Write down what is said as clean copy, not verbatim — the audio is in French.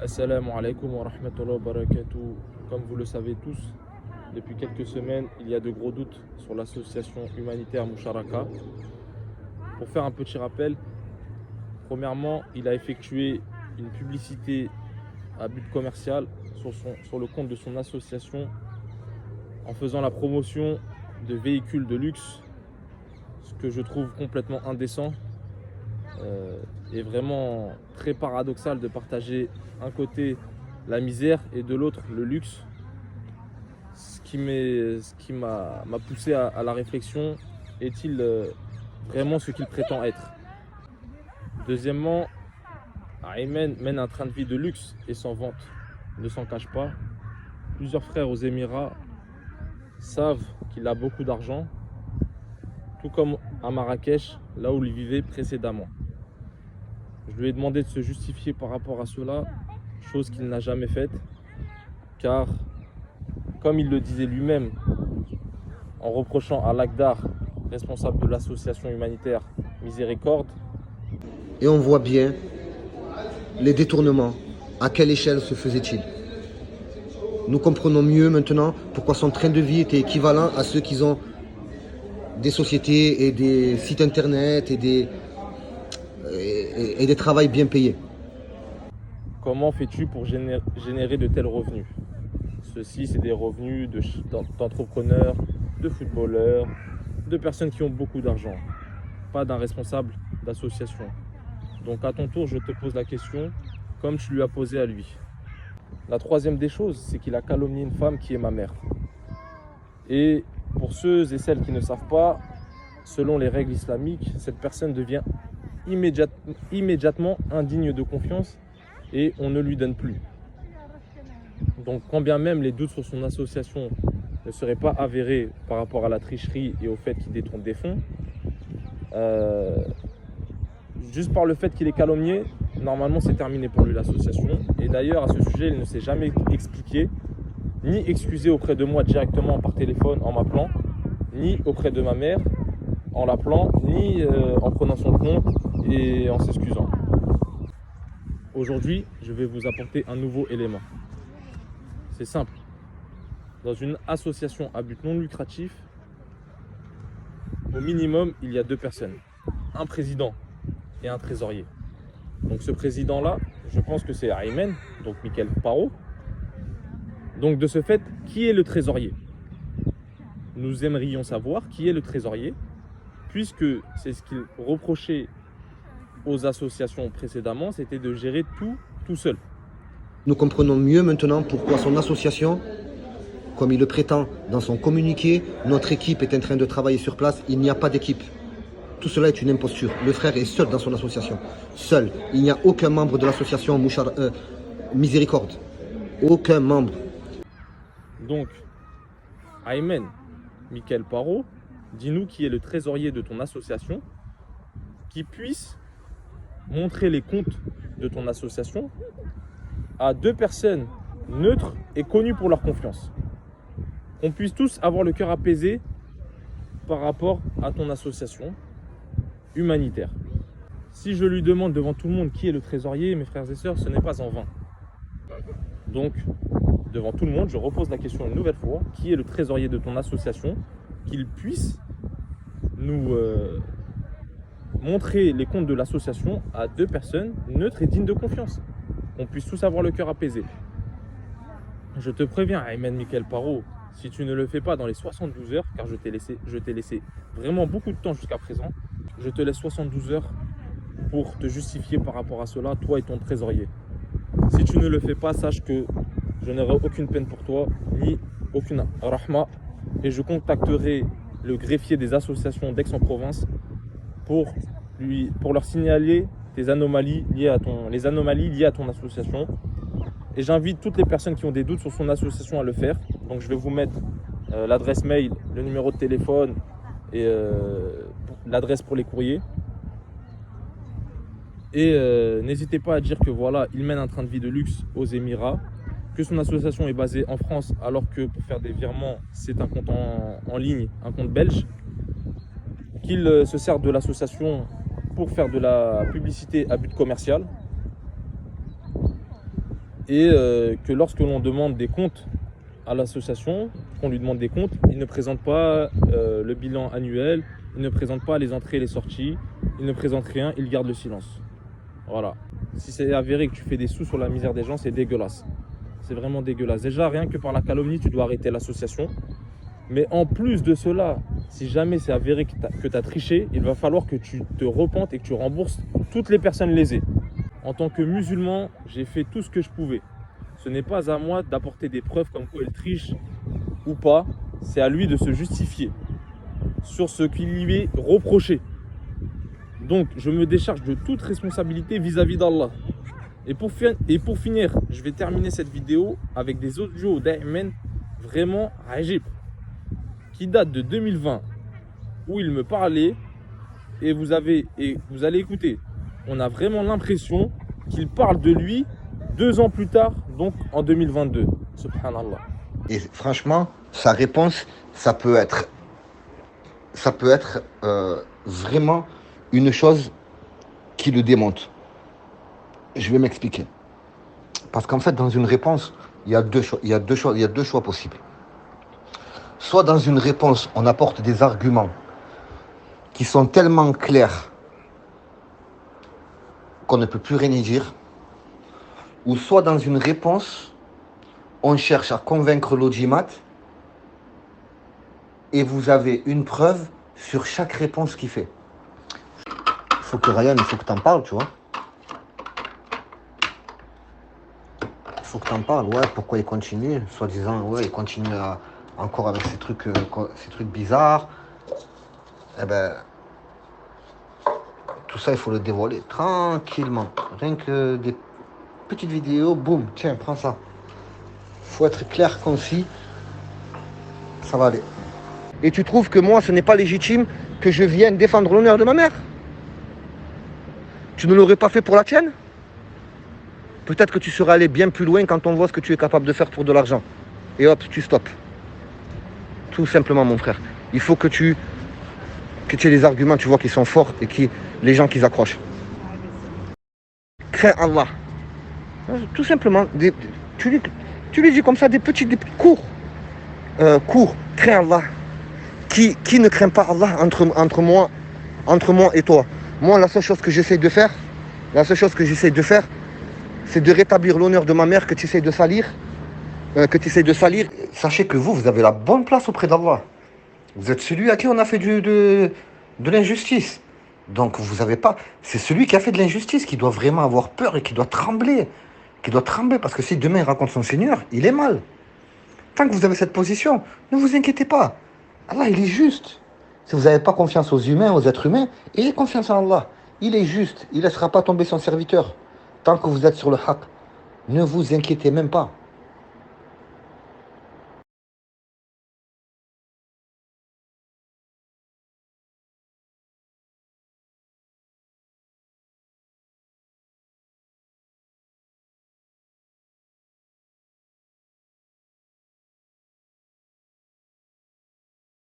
Assalamu alaikum wa rahmatullahi wa barakatuh. Comme vous le savez tous, depuis quelques semaines, il y a de gros doutes sur l'association humanitaire Musharaka. Pour faire un petit rappel, premièrement, il a effectué une publicité à but commercial sur le compte de son association en faisant la promotion de véhicules de luxe, ce que je trouve complètement indécent et vraiment très paradoxal de partager un côté la misère et de l'autre le luxe. Ce qui m'a poussé à la réflexion, est-il vraiment ce qu'il prétend être? Deuxièmement, Ayman mène un train de vie de luxe et s'en vante, ne s'en cache pas. Plusieurs frères aux Émirats savent qu'il a beaucoup d'argent, tout comme à Marrakech, là où il vivait précédemment. Je lui ai demandé de se justifier par rapport à cela, chose qu'il n'a jamais faite, car, comme il le disait lui-même, en reprochant à Lakhdar, responsable de l'association humanitaire Miséricorde, et on voit bien les détournements. À quelle échelle se faisait-il? Nous comprenons mieux maintenant pourquoi son train de vie était équivalent à ceux qui ont des sociétés et des sites internet et des travails bien payés. comment fais-tu pour générer de tels revenus? Ceux-ci, c'est des revenus d'entrepreneurs, de footballeurs, de personnes qui ont beaucoup d'argent, pas d'un responsable d'association. Donc à ton tour, je te pose la question, comme tu lui as posé à lui. La troisième des choses, c'est qu'il a calomnié une femme qui est ma mère. Et pour ceux et celles qui ne savent pas, selon les règles islamiques, cette personne devient immédiatement indigne de confiance et on ne lui donne plus. Donc quand bien même les doutes sur son association ne seraient pas avérés par rapport à la tricherie et au fait qu'il détourne des fonds, juste par le fait qu'il est calomnié, normalement c'est terminé pour lui l'association. Et d'ailleurs à ce sujet, il ne s'est jamais expliqué, ni excusé auprès de moi directement par téléphone en m'appelant, ni auprès de ma mère en l'appelant, ni en prenant son compte et en s'excusant. Aujourd'hui, je vais vous apporter un nouveau élément. C'est simple. Dans une association à but non lucratif, au minimum, il y a deux personnes. Un président et un trésorier. Donc ce président-là, je pense que c'est Ayman, donc Michael Paro. Donc de ce fait, qui est le trésorier? Nous aimerions savoir qui est le trésorier, puisque c'est ce qu'il reprochait aux associations précédemment, c'était de gérer tout seul. Nous comprenons mieux maintenant pourquoi son association, comme il le prétend dans son communiqué, notre équipe est en train de travailler sur place, il n'y a pas d'équipe. Tout cela est une imposture. Le frère est seul dans son association. Seul. Il n'y a aucun membre de l'association Miséricorde. Aucun membre. Donc, Ayman, Michael Paro, dis-nous qui est le trésorier de ton association, qui puisse montrer les comptes de ton association à deux personnes neutres et connues pour leur confiance. Qu'on puisse tous avoir le cœur apaisé par rapport à ton association humanitaire. Si je lui demande devant tout le monde qui est le trésorier, mes frères et sœurs, ce n'est pas en vain. Donc, devant tout le monde, je repose la question une nouvelle fois, qui est le trésorier de ton association, qu'il puisse nous montrer les comptes de l'association à deux personnes neutres et dignes de confiance. Qu'on puisse tous avoir le cœur apaisé. Je te préviens, Ayman Michael Paro, si tu ne le fais pas dans les 72 heures, car je t'ai laissé vraiment beaucoup de temps jusqu'à présent, je te laisse 72 heures pour te justifier par rapport à cela, toi et ton trésorier. Si tu ne le fais pas, sache que je n'aurai aucune peine pour toi, ni aucune rahma, et je contacterai le greffier des associations d'Aix-en-Provence pour leur signaler les anomalies liées à ton association. Et j'invite toutes les personnes qui ont des doutes sur son association à le faire. Donc je vais vous mettre l'adresse mail, le numéro de téléphone et l'adresse pour les courriers. Et n'hésitez pas à dire que voilà, il mène un train de vie de luxe aux Émirats, que son association est basée en France alors que pour faire des virements, c'est un compte en ligne, un compte belge, qu'il se sert de l'association pour faire de la publicité à but commercial. et que lorsque l'on demande des comptes à l'association, qu'on lui demande des comptes, il ne présente pas le bilan annuel, il ne présente pas les entrées et les sorties, il ne présente rien, il garde le silence. Voilà. Si c'est avéré que tu fais des sous sur la misère des gens, c'est dégueulasse. C'est vraiment dégueulasse. Déjà, rien que par la calomnie, tu dois arrêter l'association. Mais en plus de cela, si jamais c'est avéré que tu as triché, il va falloir que tu te repentes et que tu rembourses toutes les personnes lésées. En tant que musulman, j'ai fait tout ce que je pouvais. Ce n'est pas à moi d'apporter des preuves comme quoi il triche ou pas. C'est à lui de se justifier sur ce qui lui est reproché. Donc, je me décharge de toute responsabilité vis-à-vis d'Allah. Et pour finir, je vais terminer cette vidéo avec des audios d'Ayman vraiment ajib, qui datent de 2020, où il me parlait et vous allez écouter. On a vraiment l'impression qu'il parle de lui 2 ans plus tard, donc en 2022. Subhanallah. Et franchement, sa réponse, ça peut être vraiment une chose qui le démonte. Je vais m'expliquer. Parce qu'en fait, dans une réponse, il y a deux choix possibles. Soit dans une réponse, on apporte des arguments qui sont tellement clairs qu'on ne peut plus rien y dire. Ou soit dans une réponse, on cherche à convaincre l'audimat et vous avez une preuve sur chaque réponse qu'il fait. Il faut que Ryan, il faut que tu en parles, tu vois. Il faut que tu en parles, ouais, pourquoi il continue, soi-disant, ouais, il continue encore avec ces trucs bizarres. Eh ben, tout ça, il faut le dévoiler tranquillement. Rien que des petites vidéos, boum, tiens, prends ça. Faut être clair, concis, ça va aller. Et tu trouves que moi, ce n'est pas légitime que je vienne défendre l'honneur de ma mère? Tu ne l'aurais pas fait pour la tienne? Peut-être que tu serais allé bien plus loin quand on voit ce que tu es capable de faire pour de l'argent. Et hop, tu stoppes. Tout simplement, mon frère. Il faut que tu aies des arguments, tu vois, qui sont forts et les gens qui accrochent. Crains Allah. Tout simplement, tu lui dis comme ça des petits cours. Crains Allah. Qui ne craint pas Allah entre moi et toi? Moi, la seule chose que j'essaie de faire, c'est de rétablir l'honneur de ma mère que tu essaies de salir. Sachez que vous avez la bonne place auprès d'Allah. Vous êtes celui à qui on a fait de l'injustice. Donc vous avez pas. C'est celui qui a fait de l'injustice qui doit vraiment avoir peur et qui doit trembler. Parce que si demain il raconte son Seigneur, il est mal. Tant que vous avez cette position, ne vous inquiétez pas. Allah, il est juste. Si vous n'avez pas confiance aux humains, aux êtres humains, ayez confiance en Allah. Il est juste. Il ne laissera pas tomber son serviteur. Tant que vous êtes sur le haqq, ne vous inquiétez même pas.